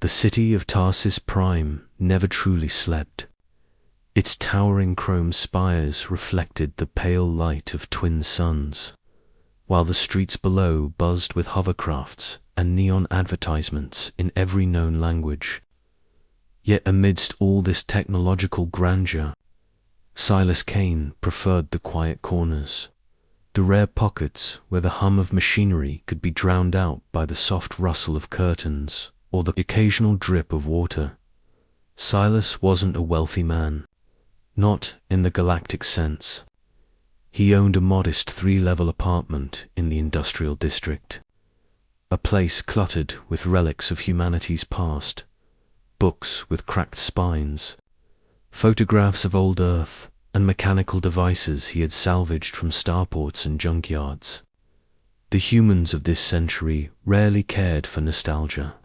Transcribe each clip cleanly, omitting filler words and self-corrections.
The city of Tarsis Prime never truly slept. Its towering chrome spires reflected the pale light of twin suns, while the streets below buzzed with hovercrafts and neon advertisements in every known language. Yet amidst all this technological grandeur, Silas Kane preferred the quiet corners, the rare pockets where the hum of machinery could be drowned out by the soft rustle of curtains or the occasional drip of water. Silas wasn't a wealthy man, not in the galactic sense. He owned a modest 3-level apartment in the industrial district, a place cluttered with relics of humanity's past, books with cracked spines, photographs of old Earth, and mechanical devices he had salvaged from starports and junkyards. The humans of this century rarely cared for nostalgia.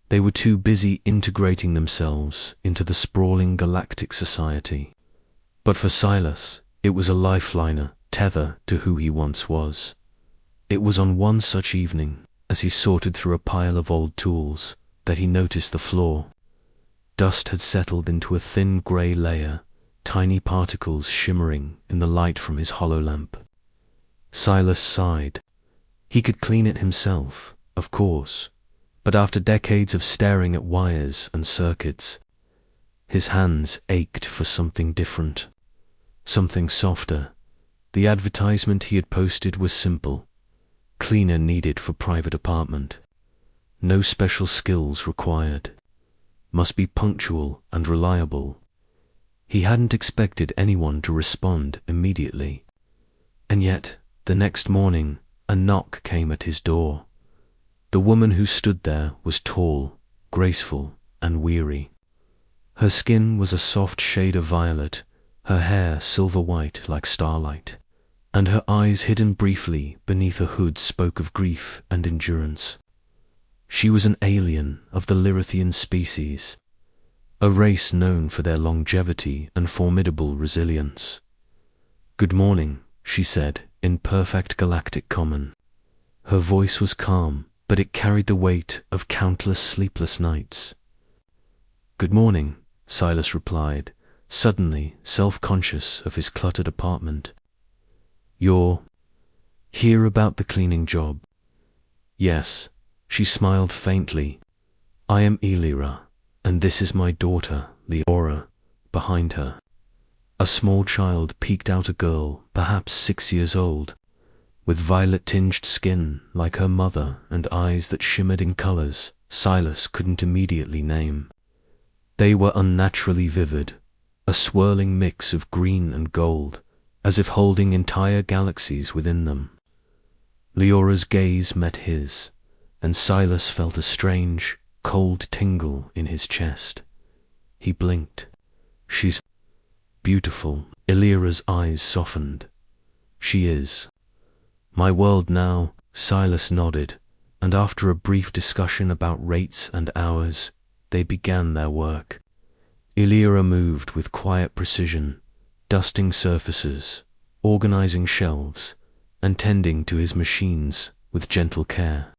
They were too busy integrating themselves into the sprawling galactic society. But for Silas, it was a lifeliner, tether to who he once was. It was on one such evening, as he sorted through a pile of old tools, that he noticed the floor. Dust had settled into a thin grey layer, tiny particles shimmering in the light from his hollow lamp. Silas sighed. He could clean it himself, of course, but after decades of staring at wires and circuits, his hands ached for something different, something softer. The advertisement he had posted was simple: cleaner needed for private apartment. No special skills required. Must be punctual and reliable. He hadn't expected anyone to respond immediately. And yet, the next morning, a knock came at his door. The woman who stood there was tall, graceful, and weary. Her skin was a soft shade of violet, her hair silver white like starlight, and her eyes hidden briefly beneath a hood spoke of grief and endurance. She was an alien of the Lyrithian species, a race known for their longevity and formidable resilience. "Good morning," she said, in perfect galactic common. Her voice was calm, but it carried the weight of countless sleepless nights. "Good morning," Silas replied, suddenly self-conscious of his cluttered apartment. "You're here about the cleaning job?" "Yes," she smiled faintly. "I am Elira, and this is my daughter, Leora," behind her. A small child peeked out, a girl, perhaps 6 years old, with violet-tinged skin like her mother and eyes that shimmered in colors Silas couldn't immediately name. They were unnaturally vivid, a swirling mix of green and gold, as if holding entire galaxies within them. Leora's gaze met his, and Silas felt a strange, cold tingle in his chest. He blinked. "She's beautiful." Elira's eyes softened. "She is. My world now," Silas nodded, and after a brief discussion about rates and hours, they began their work. Elira moved with quiet precision, dusting surfaces, organizing shelves, and tending to his machines with gentle care.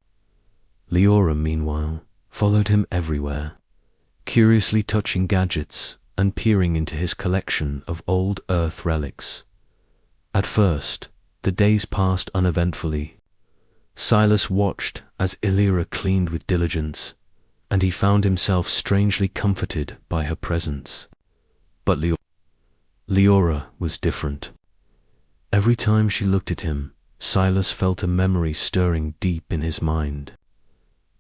Leora, meanwhile, followed him everywhere, curiously touching gadgets and peering into his collection of old Earth relics. At first, the days passed uneventfully. Silas watched as Elira cleaned with diligence, and he found himself strangely comforted by her presence. But Leora was different. Every time she looked at him, Silas felt a memory stirring deep in his mind.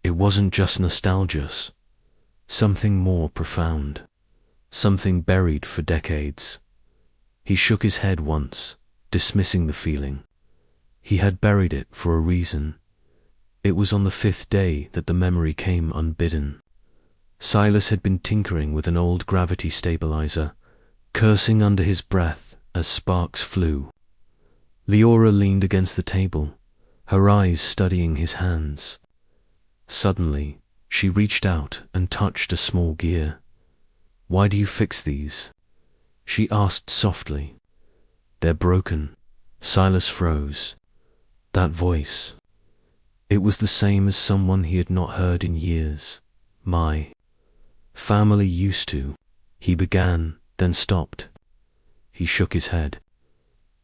It wasn't just nostalgia, something more profound, something buried for decades. He shook his head once, dismissing the feeling. He had buried it for a reason. It was on the 5th day that the memory came unbidden. Silas had been tinkering with an old gravity stabilizer, cursing under his breath as sparks flew. Leora leaned against the table, her eyes studying his hands. Suddenly, she reached out and touched a small gear. "Why do you fix these?" she asked softly. "They're broken." Silas froze. That voice. It was the same as someone he had not heard in years. My family used to, he began, then stopped. He shook his head.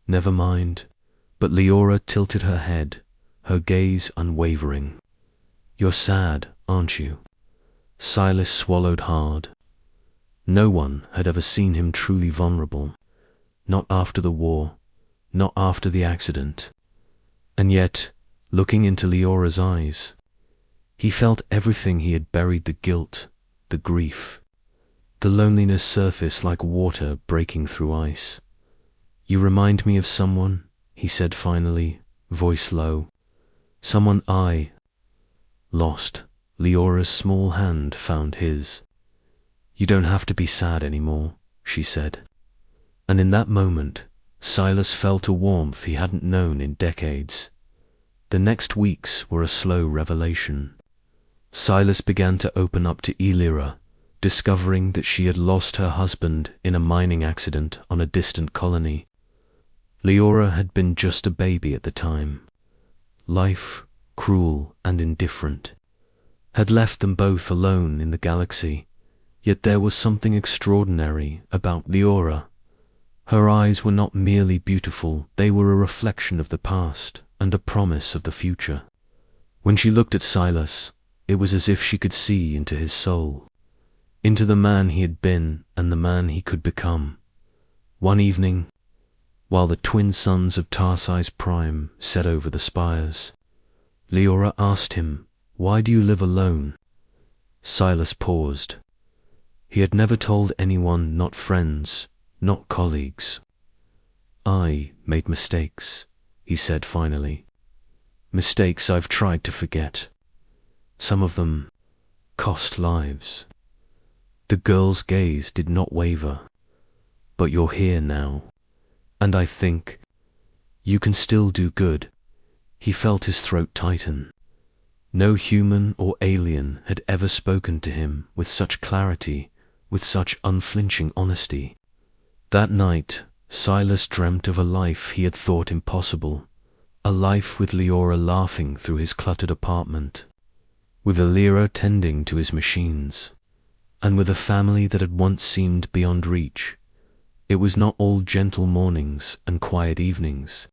Never mind. But Leora tilted her head, her gaze unwavering. You're sad, aren't you? Silas swallowed hard. No one had ever seen him truly vulnerable. Not after the war, not after the accident. And yet, looking into Leora's eyes, he felt everything he had buried: the guilt, the grief, the loneliness surface like water breaking through ice. You remind me of someone, he said finally, voice low. Someone I lost. Leora's small hand found his. You don't have to be sad anymore, she said. And in that moment, Silas felt a warmth he hadn't known in decades. The next weeks were a slow revelation. Silas began to open up to Elira, discovering that she had lost her husband in a mining accident on a distant colony. Leora had been just a baby at the time. Life, cruel and indifferent, had left them both alone in the galaxy, yet there was something extraordinary about Leora. Her eyes were not merely beautiful, they were a reflection of the past and a promise of the future. When she looked at Silas, it was as if she could see into his soul, into the man he had been and the man he could become. One evening, while the twin suns of Tarsi's prime set over the spires, Leora asked him, "Why do you live alone?" Silas paused. He had never told anyone, not friends, not colleagues. I made mistakes, he said finally. Mistakes I've tried to forget. Some of them cost lives. The girl's gaze did not waver. But you're here now, and I think you can still do good. He felt his throat tighten. No human or alien had ever spoken to him with such clarity, with such unflinching honesty. That night, Silas dreamt of a life he had thought impossible, a life with Leora laughing through his cluttered apartment, with Elira tending to his machines, and with a family that had once seemed beyond reach. It was not all gentle mornings and quiet evenings.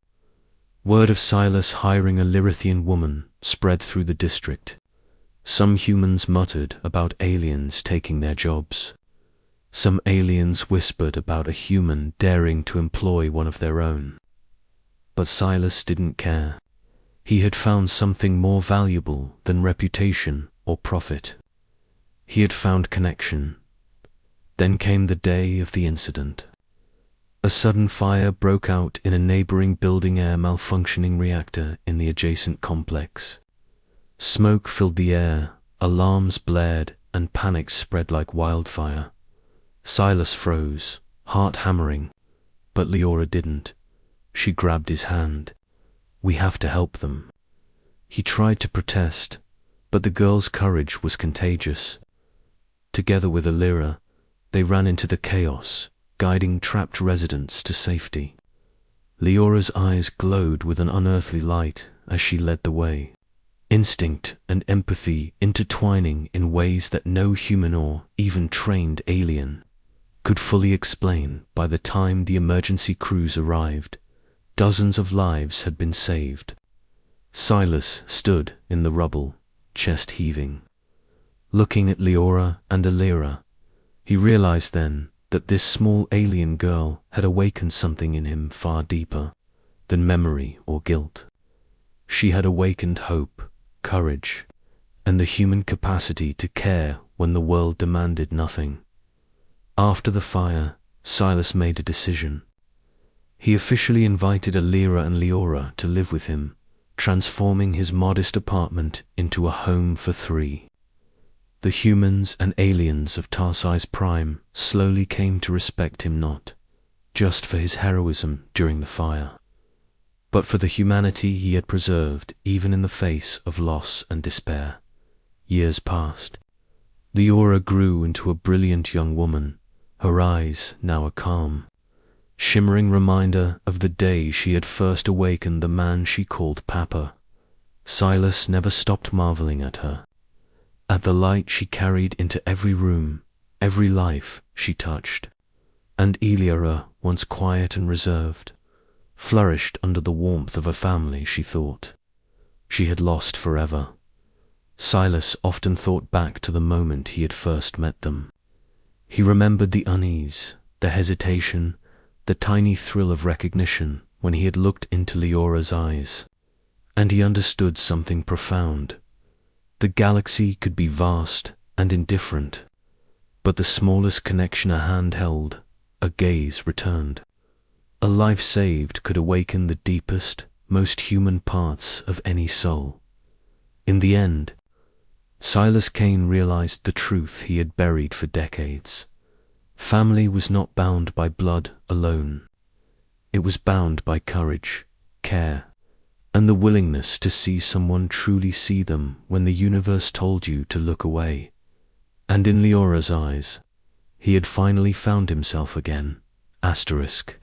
Word of Silas hiring a Lyrithian woman spread through the district. Some humans muttered about aliens taking their jobs. Some aliens whispered about a human daring to employ one of their own. But Silas didn't care. He had found something more valuable than reputation or profit. He had found connection. Then came the day of the incident. A sudden fire broke out in a neighboring building air malfunctioning reactor in the adjacent complex. Smoke filled the air, alarms blared, and panic spread like wildfire. Silas froze, heart hammering, but Leora didn't. She grabbed his hand. We have to help them. He tried to protest, but the girl's courage was contagious. Together with Elira, they ran into the chaos, guiding trapped residents to safety. Leora's eyes glowed with an unearthly light as she led the way, instinct and empathy intertwining in ways that no human or even trained alien could fully explain. By the time the emergency crews arrived, dozens of lives had been saved. Silas stood in the rubble, chest heaving. Looking at Leora and Elira, he realized then that this small alien girl had awakened something in him far deeper than memory or guilt. She had awakened hope, courage, and the human capacity to care when the world demanded nothing. After the fire, Silas made a decision. He officially invited Elira and Leora to live with him, transforming his modest apartment into a home for three. The humans and aliens of Tarsi's prime slowly came to respect him not just for his heroism during the fire, but for the humanity he had preserved even in the face of loss and despair. Years passed. Leora grew into a brilliant young woman, her eyes now a calm, shimmering reminder of the day she had first awakened the man she called Papa. Silas never stopped marveling at her. at the light she carried into every room, every life she touched. And Eliora, once quiet and reserved, flourished under the warmth of a family she thought she had lost forever. Silas often thought back to the moment he had first met them. He remembered the unease, the hesitation, the tiny thrill of recognition when he had looked into Leora's eyes. And he understood something profound. The galaxy could be vast and indifferent, but the smallest connection a hand held, a gaze returned. A life saved could awaken the deepest, most human parts of any soul. In the end, Silas Kane realized the truth he had buried for decades. Family was not bound by blood alone. It was bound by courage, care, and the willingness to see someone truly see them when the universe told you to look away. And in Leora's eyes, he had finally found himself again. Asterisk.